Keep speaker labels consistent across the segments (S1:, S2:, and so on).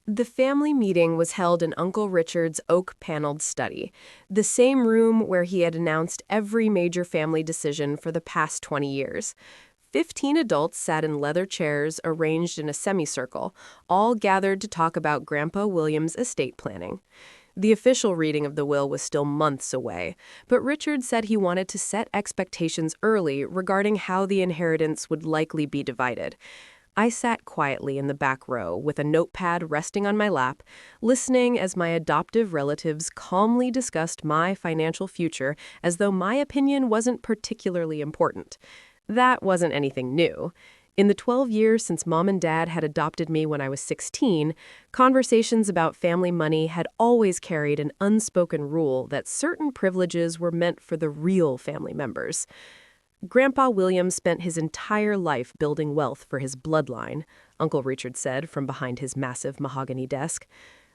S1: The family meeting was held in Uncle Richard's oak-paneled study, the same room where he had announced every major family decision for the past 20 years. 15 adults sat in leather chairs arranged in a semicircle, all gathered to talk about Grandpa William's estate planning. The official reading of the will was still months away, but Richard said he wanted to set expectations early regarding how the inheritance would likely be divided. I sat quietly in the back row with a notepad resting on my lap, listening as my adoptive relatives calmly discussed my financial future as though my opinion wasn't particularly important. That wasn't anything new. In the 12 years since Mom and Dad had adopted me when I was 16, conversations about family money had always carried an unspoken rule that certain privileges were meant for the real family members. Grandpa William spent his entire life building wealth for his bloodline, Uncle Richard said from behind his massive mahogany desk.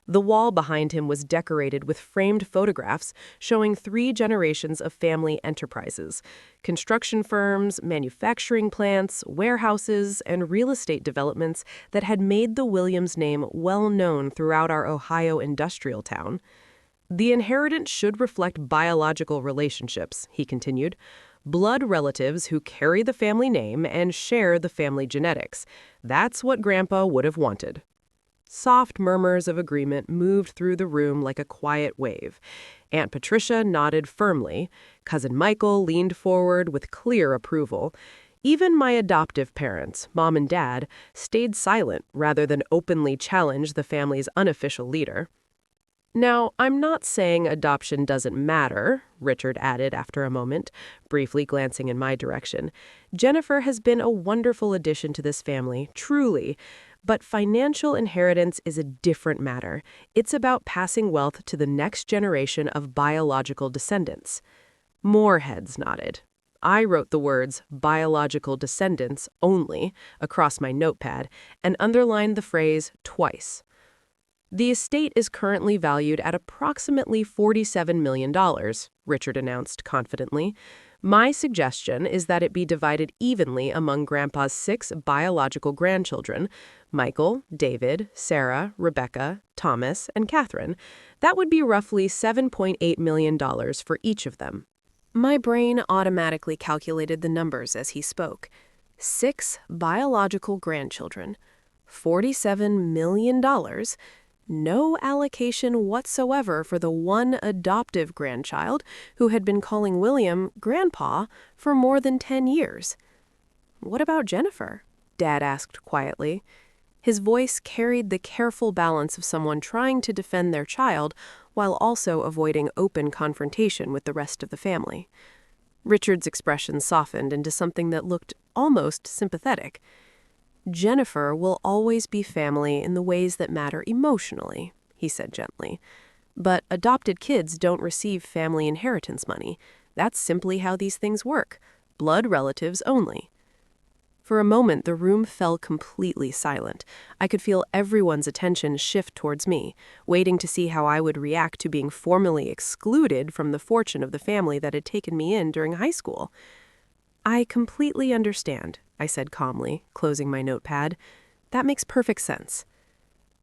S1: The wall behind him was decorated with framed photographs showing 3 generations of family enterprises: construction firms, manufacturing plants, warehouses, and real estate developments that had made the Williams name well known throughout our Ohio industrial town. The inheritance should reflect biological relationships, he continued. Blood relatives who carry the family name and share the family genetics. That's what Grandpa would have wanted. Soft murmurs of agreement moved through the room like a quiet wave. Aunt Patricia nodded firmly. Cousin Michael leaned forward with clear approval. Even my adoptive parents, Mom and Dad, stayed silent rather than openly challenge the family's unofficial leader. Now, I'm not saying adoption doesn't matter, Richard added after a moment, briefly glancing in my direction. Jennifer has been a wonderful addition to this family, truly. But financial inheritance is a different matter. It's about passing wealth to the next generation of biological descendants. More heads nodded. I wrote the words biological descendants only across my notepad and underlined the phrase twice. The estate is currently valued at approximately $47 million, Richard announced confidently. My suggestion is that it be divided evenly among Grandpa's 6 biological grandchildren, Michael, David, Sarah, Rebecca, Thomas, and Catherine. That would be roughly $7.8 million for each of them. My brain automatically calculated the numbers as he spoke. 6 biological grandchildren, $47 million. No allocation whatsoever for the one adoptive grandchild who had been calling William Grandpa for more than 10 years. What about Jennifer? Dad asked quietly. His voice carried the careful balance of someone trying to defend their child while also avoiding open confrontation with the rest of the family. Richard's expression softened into something that looked almost sympathetic. Jennifer will always be family in the ways that matter emotionally, he said gently. But adopted kids don't receive family inheritance money. That's simply how these things work. Blood relatives only. For a moment, the room fell completely silent. I could feel everyone's attention shift towards me, waiting to see how I would react to being formally excluded from the fortune of the family that had taken me in during high school. I completely understand, I said calmly, closing my notepad. That makes perfect sense.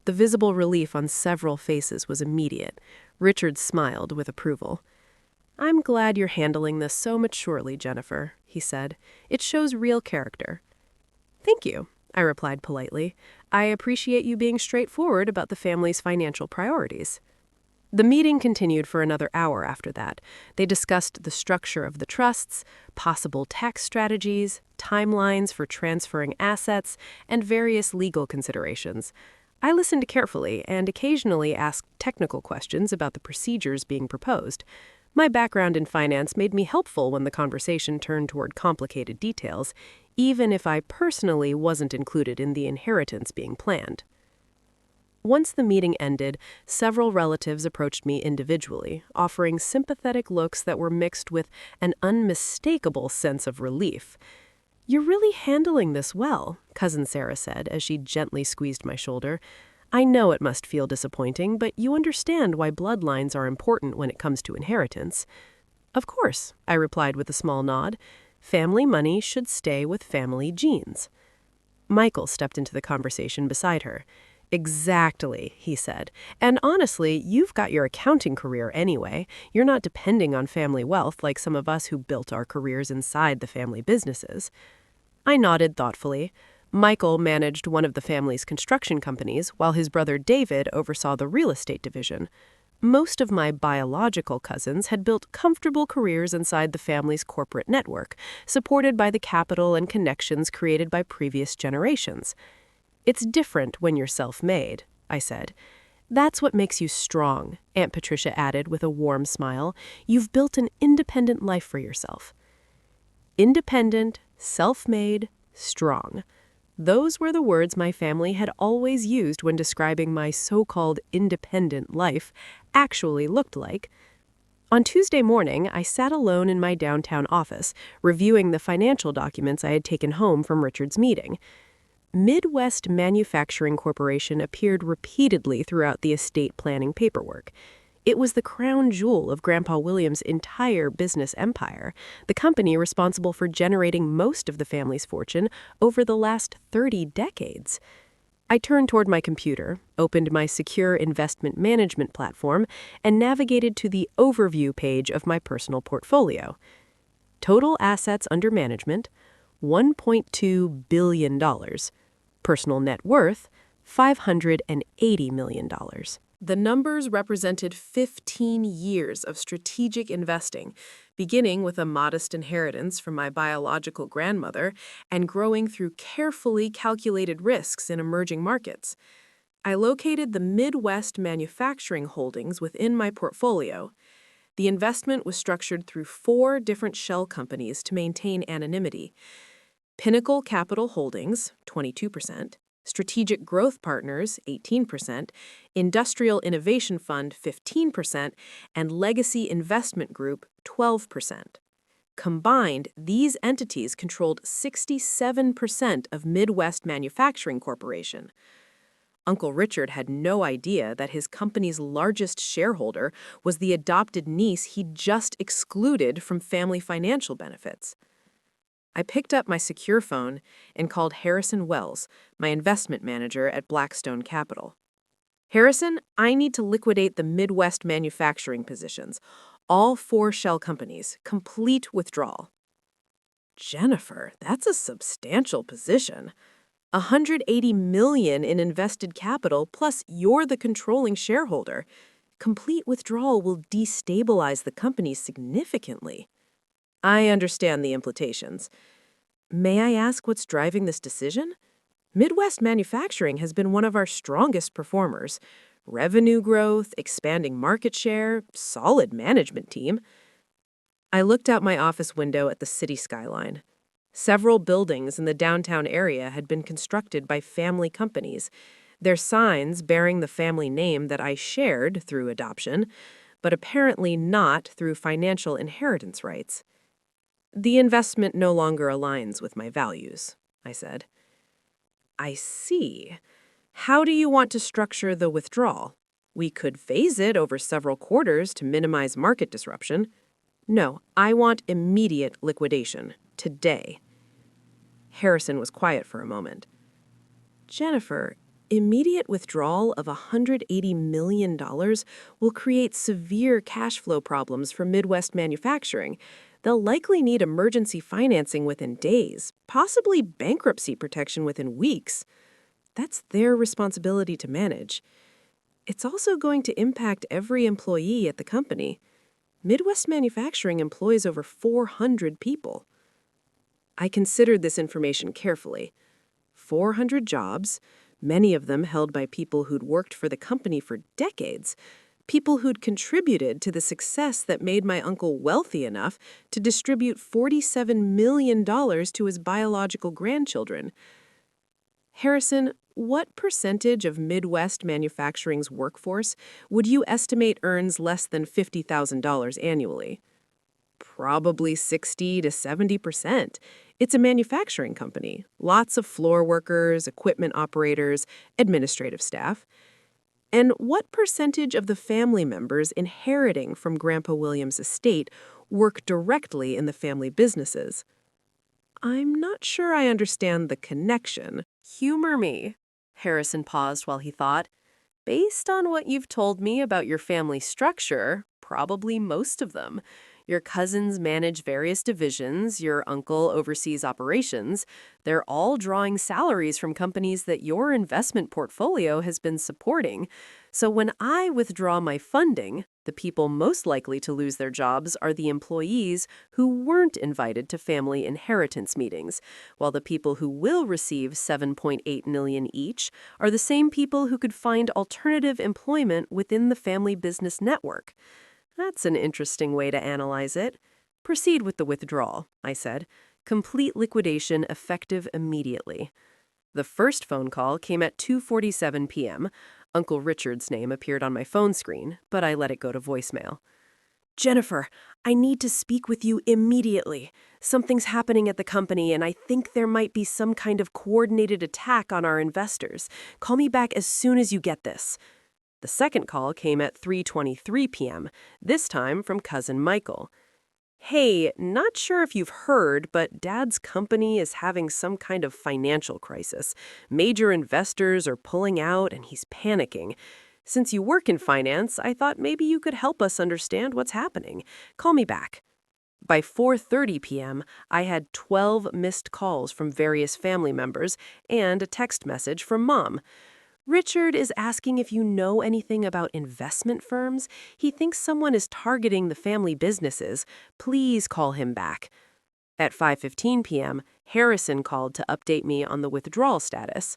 S1: The visible relief on several faces was immediate. Richard smiled with approval. I'm glad you're handling this so maturely, Jennifer, he said. It shows real character. Thank you, I replied politely. I appreciate you being straightforward about the family's financial priorities. The meeting continued for another hour after that. They discussed the structure of the trusts, possible tax strategies, timelines for transferring assets, and various legal considerations. I listened carefully and occasionally asked technical questions about the procedures being proposed. My background in finance made me helpful when the conversation turned toward complicated details, even if I personally wasn't included in the inheritance being planned. Once the meeting ended, several relatives approached me individually, offering sympathetic looks that were mixed with an unmistakable sense of relief. You're really handling this well, Cousin Sarah said as she gently squeezed my shoulder. I know it must feel disappointing, but you understand why bloodlines are important when it comes to inheritance. Of course, I replied with a small nod. Family money should stay with family genes. Michael stepped into the conversation beside her. Exactly, he said. And honestly, you've got your accounting career anyway. You're not depending on family wealth like some of us who built our careers inside the family businesses. I nodded thoughtfully. Michael managed one of the family's construction companies, while his brother David oversaw the real estate division. Most of my biological cousins had built comfortable careers inside the family's corporate network, supported by the capital and connections created by previous generations. It's different when you're self-made, I said. That's what makes you strong, Aunt Patricia added with a warm smile. You've built an independent life for yourself. Independent, self-made, strong. Those were the words my family had always used when describing my so-called independent life actually looked like. On Tuesday morning, I sat alone in my downtown office, reviewing the financial documents I had taken home from Richard's meeting. Midwest Manufacturing Corporation appeared repeatedly throughout the estate planning paperwork. It was the crown jewel of Grandpa William's entire business empire, the company responsible for generating most of the family's fortune over the last 30 decades. I turned toward my computer, opened my secure investment management platform, and navigated to the overview page of my personal portfolio. Total assets under management, $1.2 billion. Personal net worth, $580 million. The numbers represented 15 years of strategic investing, beginning with a modest inheritance from my biological grandmother and growing through carefully calculated risks in emerging markets. I located the Midwest manufacturing holdings within my portfolio. The investment was structured through 4 different shell companies to maintain anonymity. Pinnacle Capital Holdings, 22%. Strategic Growth Partners, 18%, Industrial Innovation Fund, 15%, and Legacy Investment Group, 12%. Combined, these entities controlled 67% of Midwest Manufacturing Corporation. Uncle Richard had no idea that his company's largest shareholder was the adopted niece he'd just excluded from family financial benefits. I picked up my secure phone and called Harrison Wells, my investment manager at Blackstone Capital. Harrison, I need to liquidate the Midwest manufacturing positions, all 4 shell companies, complete withdrawal. Jennifer, that's a substantial position. $180 million in invested capital, plus you're the controlling shareholder. Complete withdrawal will destabilize the company significantly. I understand the implications. May I ask what's driving this decision? Midwest Manufacturing has been one of our strongest performers. Revenue growth, expanding market share, solid management team. I looked out my office window at the city skyline. Several buildings in the downtown area had been constructed by family companies, their signs bearing the family name that I shared through adoption, but apparently not through financial inheritance rights. The investment no longer aligns with my values, I said. I see. How do you want to structure the withdrawal? We could phase it over several quarters to minimize market disruption. No, I want immediate liquidation, today. Harrison was quiet for a moment. Jennifer, immediate withdrawal of $180 million will create severe cash flow problems for Midwest Manufacturing. They'll likely need emergency financing within days, possibly bankruptcy protection within weeks. That's their responsibility to manage. It's also going to impact every employee at the company. Midwest Manufacturing employs over 400 people. I considered this information carefully. 400 jobs, many of them held by people who'd worked for the company for decades, people who'd contributed to the success that made my uncle wealthy enough to distribute $47 million to his biological grandchildren. Harrison, what percentage of Midwest Manufacturing's workforce would you estimate earns less than $50,000 annually? Probably 60 to 70%. It's a manufacturing company. Lots of floor workers, equipment operators, administrative staff. And what percentage of the family members inheriting from Grandpa William's estate work directly in the family businesses? I'm not sure I understand the connection. Humor me. Harrison paused while he thought. Based on what you've told me about your family structure, probably most of them. Your cousins manage various divisions, your uncle oversees operations. They're all drawing salaries from companies that your investment portfolio has been supporting. So when I withdraw my funding, the people most likely to lose their jobs are the employees who weren't invited to family inheritance meetings, while the people who will receive 7.8 million each are the same people who could find alternative employment within the family business network. That's an interesting way to analyze it. Proceed with the withdrawal, I said. Complete liquidation effective immediately. The first phone call came at 2:47 p.m. Uncle Richard's name appeared on my phone screen, but I let it go to voicemail. Jennifer, I need to speak with you immediately. Something's happening at the company, and I think there might be some kind of coordinated attack on our investors. Call me back as soon as you get this. The second call came at 3:23 p.m., this time from cousin Michael. Hey, not sure if you've heard, but Dad's company is having some kind of financial crisis. Major investors are pulling out and he's panicking. Since you work in finance, I thought maybe you could help us understand what's happening. Call me back. By 4:30 p.m., I had 12 missed calls from various family members and a text message from Mom. Richard is asking if you know anything about investment firms. He thinks someone is targeting the family businesses. Please call him back. At 5:15 p.m., Harrison called to update me on the withdrawal status.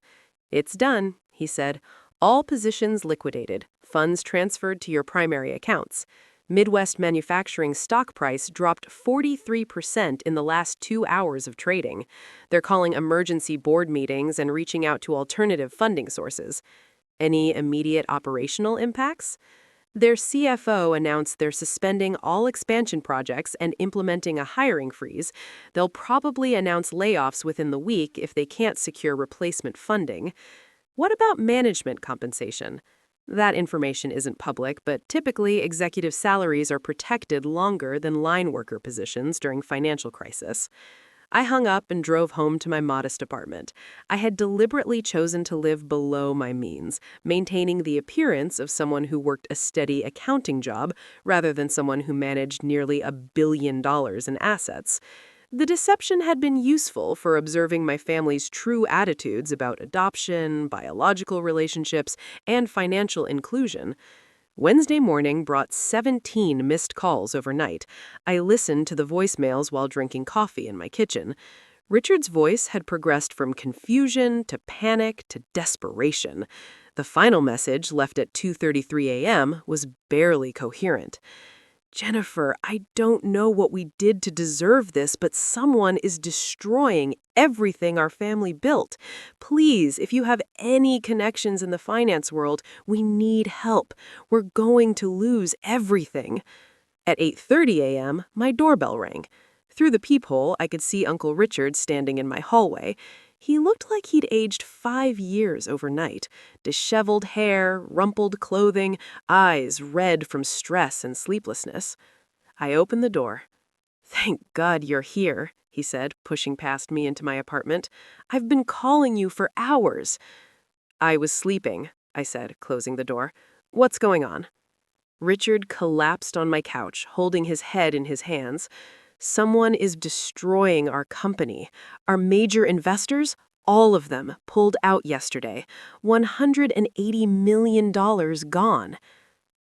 S1: It's done, he said. All positions liquidated. Funds transferred to your primary accounts. Midwest Manufacturing's stock price dropped 43% in the last 2 hours of trading. They're calling emergency board meetings and reaching out to alternative funding sources. Any immediate operational impacts? Their CFO announced they're suspending all expansion projects and implementing a hiring freeze. They'll probably announce layoffs within the week if they can't secure replacement funding. What about management compensation? That information isn't public, but typically executive salaries are protected longer than line worker positions during financial crisis. I hung up and drove home to my modest apartment. I had deliberately chosen to live below my means, maintaining the appearance of someone who worked a steady accounting job rather than someone who managed nearly $1 billion in assets. The deception had been useful for observing my family's true attitudes about adoption, biological relationships, and financial inclusion. Wednesday morning brought 17 missed calls overnight. I listened to the voicemails while drinking coffee in my kitchen. Richard's voice had progressed from confusion to panic to desperation. The final message, left at 2:33 a.m., was barely coherent. Jennifer, I don't know what we did to deserve this, but someone is destroying everything our family built. Please, if you have any connections in the finance world, we need help. We're going to lose everything. At 8:30 a.m., my doorbell rang. Through the peephole, I could see Uncle Richard standing in my hallway. He looked like he'd aged 5 years overnight. Disheveled hair, rumpled clothing, eyes red from stress and sleeplessness. I opened the door. "Thank God you're here," he said, pushing past me into my apartment. "I've been calling you for hours." "I was sleeping," I said, closing the door. "What's going on?" Richard collapsed on my couch, holding his head in his hands. "Someone is destroying our company. Our major investors, all of them, pulled out yesterday. $180 million gone."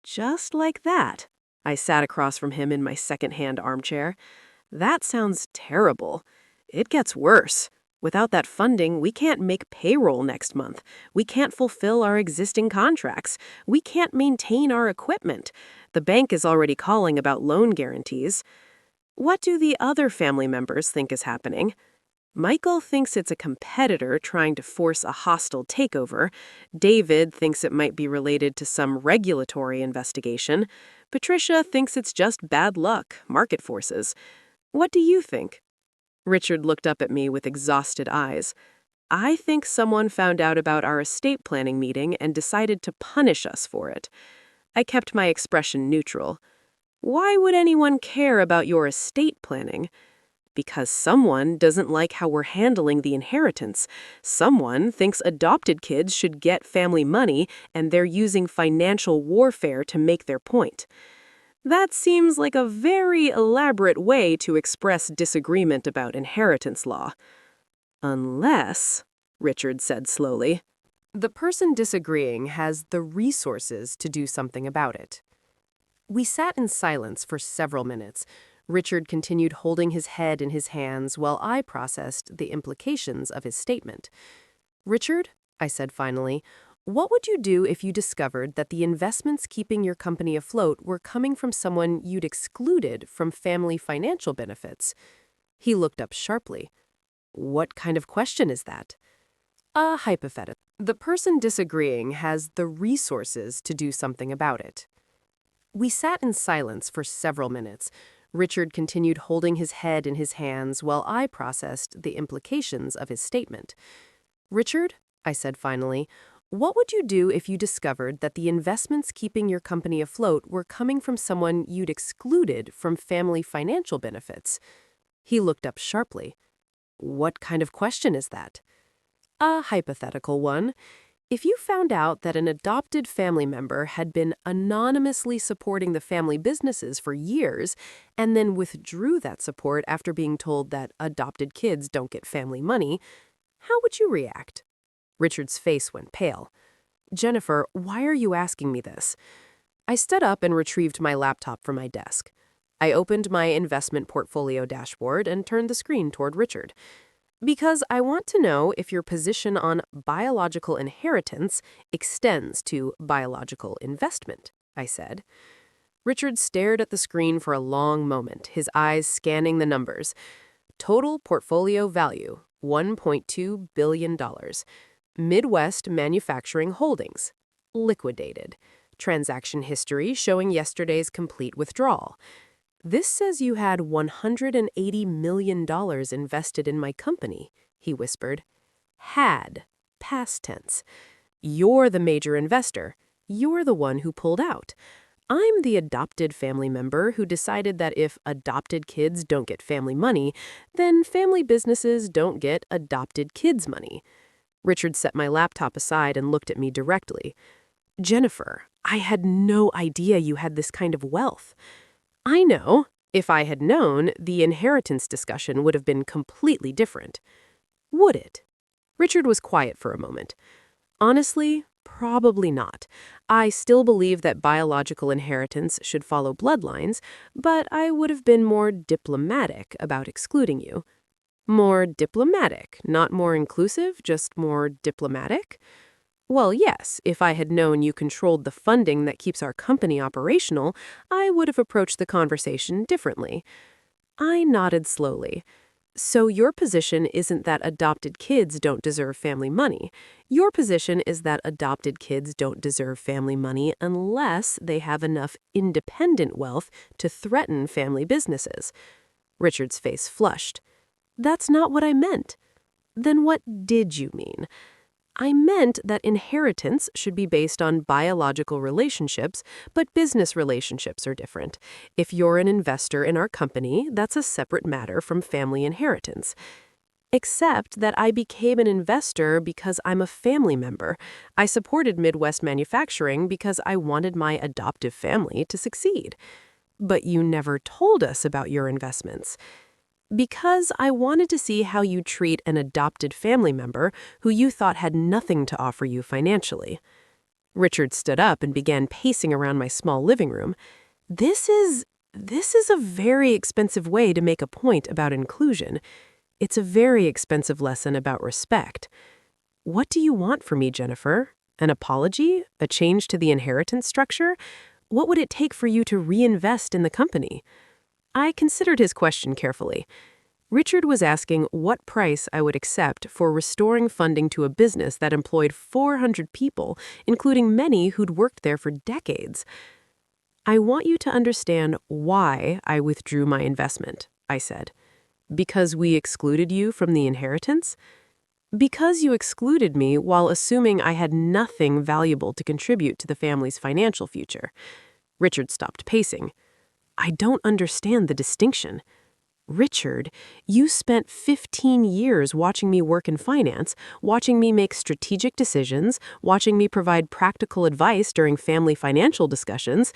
S1: Just like that. I sat across from him in my second-hand armchair. That sounds terrible. It gets worse. Without that funding, we can't make payroll next month. We can't fulfill our existing contracts. We can't maintain our equipment. The bank is already calling about loan guarantees. What do the other family members think is happening? Michael thinks it's a competitor trying to force a hostile takeover. David thinks it might be related to some regulatory investigation. Patricia thinks it's just bad luck, market forces. What do you think? Richard looked up at me with exhausted eyes. I think someone found out about our estate planning meeting and decided to punish us for it. I kept my expression neutral. Why would anyone care about your estate planning? Because someone doesn't like how we're handling the inheritance. Someone thinks adopted kids should get family money, and they're using financial warfare to make their point. That seems like a very elaborate way to express disagreement about inheritance law. Unless, Richard said slowly, the person disagreeing has the resources to do something about it. We sat in silence for several minutes. Richard continued holding his head in his hands while I processed the implications of his statement. "Richard," I said finally, "what would you do if you discovered that the investments keeping your company afloat were coming from someone you'd excluded from family financial benefits?" He looked up sharply. "What kind of question is that?" "A hypothetical. The person disagreeing has the resources to do something about it." We sat in silence for several minutes. Richard continued holding his head in his hands while I processed the implications of his statement. "Richard," I said finally, "what would you do if you discovered that the investments keeping your company afloat were coming from someone you'd excluded from family financial benefits?" He looked up sharply. "What kind of question is that?" "A hypothetical one. If you found out that an adopted family member had been anonymously supporting the family businesses for years and then withdrew that support after being told that adopted kids don't get family money, how would you react?" Richard's face went pale. "Jennifer, why are you asking me this?" I stood up and retrieved my laptop from my desk. I opened my investment portfolio dashboard and turned the screen toward Richard. "Because I want to know if your position on biological inheritance extends to biological investment," I said. Richard stared at the screen for a long moment, his eyes scanning the numbers. Total portfolio value, $1.2 billion. Midwest Manufacturing Holdings, liquidated. Transaction history showing yesterday's complete withdrawal. "This says you had $180 million invested in my company," he whispered. "Had," past tense. "You're the major investor. You're the one who pulled out. I'm the adopted family member who decided that if adopted kids don't get family money, then family businesses don't get adopted kids' money." Richard set my laptop aside and looked at me directly. "Jennifer, I had no idea you had this kind of wealth." "I know. If I had known, the inheritance discussion would have been completely different." "Would it?" Richard was quiet for a moment. "Honestly, probably not. I still believe that biological inheritance should follow bloodlines, but I would have been more diplomatic about excluding you." "More diplomatic, not more inclusive, just more diplomatic?" "Well, yes, if I had known you controlled the funding that keeps our company operational, I would have approached the conversation differently." I nodded slowly. "So your position isn't that adopted kids don't deserve family money. Your position is that adopted kids don't deserve family money unless they have enough independent wealth to threaten family businesses." Richard's face flushed. "That's not what I meant." "Then what did you mean?" "I meant that inheritance should be based on biological relationships, but business relationships are different. If you're an investor in our company, that's a separate matter from family inheritance. Except that I became an investor because I'm a family member. I supported Midwest Manufacturing because I wanted my adoptive family to succeed." "But you never told us about your investments." "Because I wanted to see how you treat an adopted family member who you thought had nothing to offer you financially." Richard stood up and began pacing around my small living room. This is a very expensive way to make a point about inclusion. It's a very expensive lesson about respect." "What do you want from me, Jennifer? An apology? A change to the inheritance structure? What would it take for you to reinvest in the company?" I considered his question carefully. Richard was asking what price I would accept for restoring funding to a business that employed 400 people, including many who'd worked there for decades. "I want you to understand why I withdrew my investment," I said. "Because we excluded you from the inheritance?" "Because you excluded me while assuming I had nothing valuable to contribute to the family's financial future." Richard stopped pacing. "I don't understand the distinction." Richard, you spent 15 years watching me work in finance, watching me make strategic decisions, watching me provide practical advice during family financial discussions.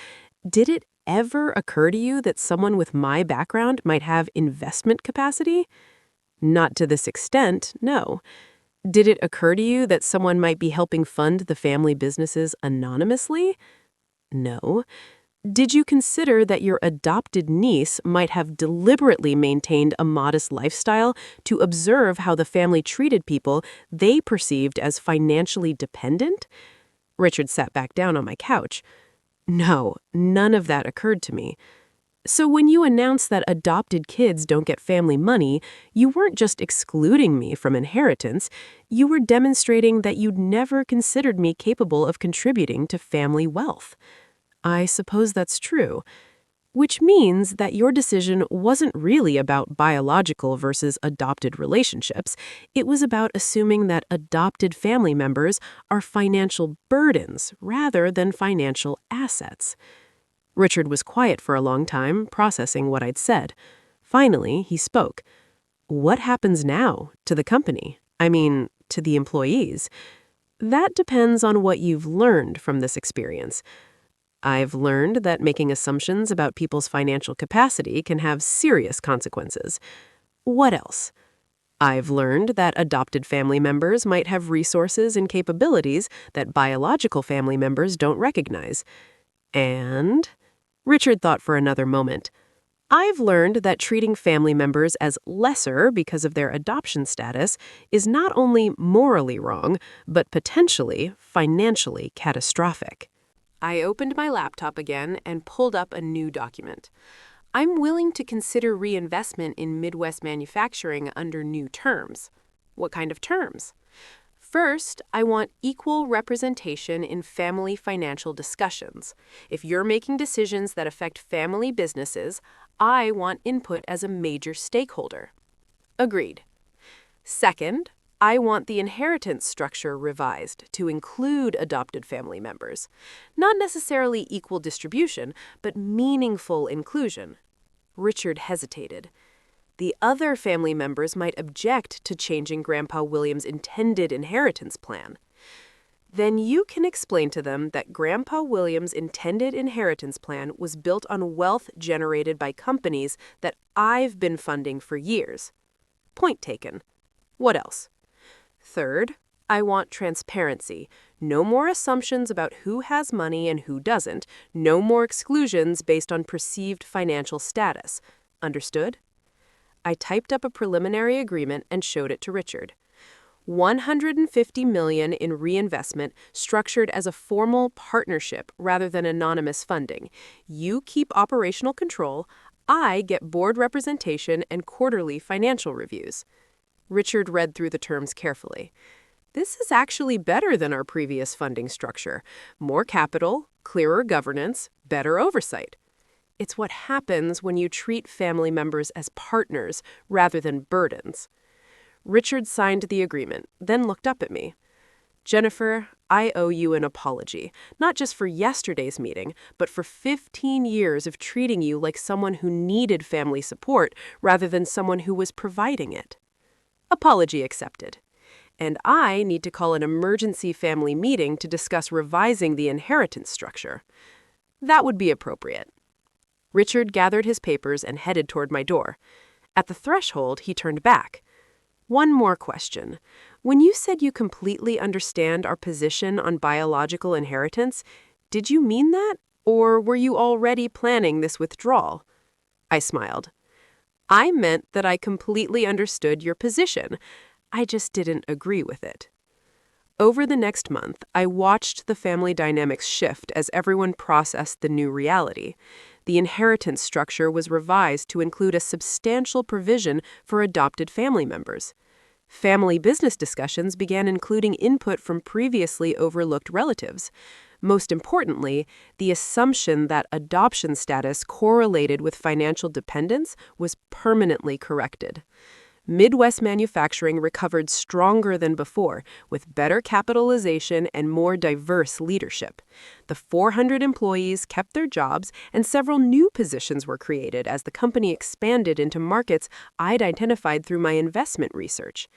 S1: Did it ever occur to you that someone with my background might have investment capacity? Not to this extent, no. Did it occur to you that someone might be helping fund the family businesses anonymously? No. Did you consider that your adopted niece might have deliberately maintained a modest lifestyle to observe how the family treated people they perceived as financially dependent? Richard sat back down on my couch. No, none of that occurred to me. So when you announced that adopted kids don't get family money, you weren't just excluding me from inheritance, you were demonstrating that you'd never considered me capable of contributing to family wealth. I suppose that's true. Which means that your decision wasn't really about biological versus adopted relationships. It was about assuming that adopted family members are financial burdens rather than financial assets. Richard was quiet for a long time, processing what I'd said. Finally, he spoke. What happens now to the company? I mean, to the employees? That depends on what you've learned from this experience. I've learned that making assumptions about people's financial capacity can have serious consequences. What else? I've learned that adopted family members might have resources and capabilities that biological family members don't recognize. And Richard thought for another moment. I've learned that treating family members as lesser because of their adoption status is not only morally wrong, but potentially financially catastrophic. I opened my laptop again and pulled up a new document. I'm willing to consider reinvestment in Midwest manufacturing under new terms. What kind of terms? First, I want equal representation in family financial discussions. If you're making decisions that affect family businesses, I want input as a major stakeholder. Agreed. Second, I want the inheritance structure revised to include adopted family members. Not necessarily equal distribution, but meaningful inclusion. Richard hesitated. The other family members might object to changing Grandpa William's intended inheritance plan. Then you can explain to them that Grandpa William's intended inheritance plan was built on wealth generated by companies that I've been funding for years. Point taken. What else? Third, I want transparency. No more assumptions about who has money and who doesn't. No more exclusions based on perceived financial status. Understood? I typed up a preliminary agreement and showed it to Richard. $150 million in reinvestment structured as a formal partnership rather than anonymous funding. You keep operational control. I get board representation and quarterly financial reviews. Richard read through the terms carefully. This is actually better than our previous funding structure. More capital, clearer governance, better oversight. It's what happens when you treat family members as partners rather than burdens. Richard signed the agreement, then looked up at me. Jennifer, I owe you an apology, not just for yesterday's meeting, but for 15 years of treating you like someone who needed family support rather than someone who was providing it. Apology accepted. And I need to call an emergency family meeting to discuss revising the inheritance structure. That would be appropriate. Richard gathered his papers and headed toward my door. At the threshold, he turned back. One more question. When you said you completely understand our position on biological inheritance, did you mean that? Or were you already planning this withdrawal? I smiled. I meant that I completely understood your position. I just didn't agree with it. Over the next month, I watched the family dynamics shift as everyone processed the new reality. The inheritance structure was revised to include a substantial provision for adopted family members. Family business discussions began including input from previously overlooked relatives. Most importantly, the assumption that adoption status correlated with financial dependence was permanently corrected. Midwest manufacturing recovered stronger than before, with better capitalization and more diverse leadership. The 400 employees kept their jobs, and several new positions were created as the company expanded into markets I'd identified through my investment research.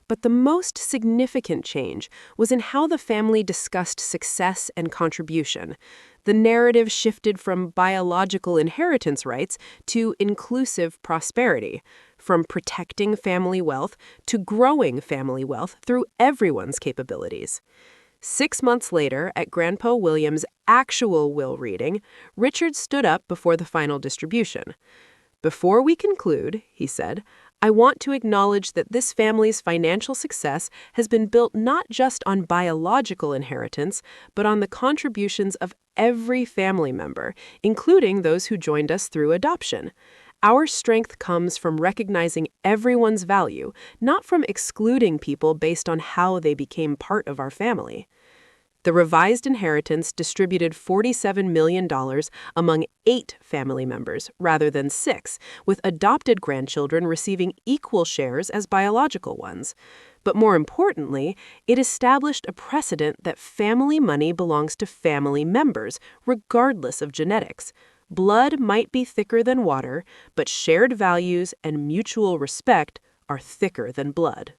S1: But the most significant change was in how the family discussed success and contribution. The narrative shifted from biological inheritance rights to inclusive prosperity, from protecting family wealth to growing family wealth through everyone's capabilities. 6 months later, at Grandpa William's actual will reading, Richard stood up before the final distribution. "Before we conclude," he said, "I want to acknowledge that this family's financial success has been built not just on biological inheritance, but on the contributions of every family member, including those who joined us through adoption. Our strength comes from recognizing everyone's value, not from excluding people based on how they became part of our family." The revised inheritance distributed $47 million among 8 family members rather than 6, with adopted grandchildren receiving equal shares as biological ones. But more importantly, it established a precedent that family money belongs to family members, regardless of genetics. Blood might be thicker than water, but shared values and mutual respect are thicker than blood.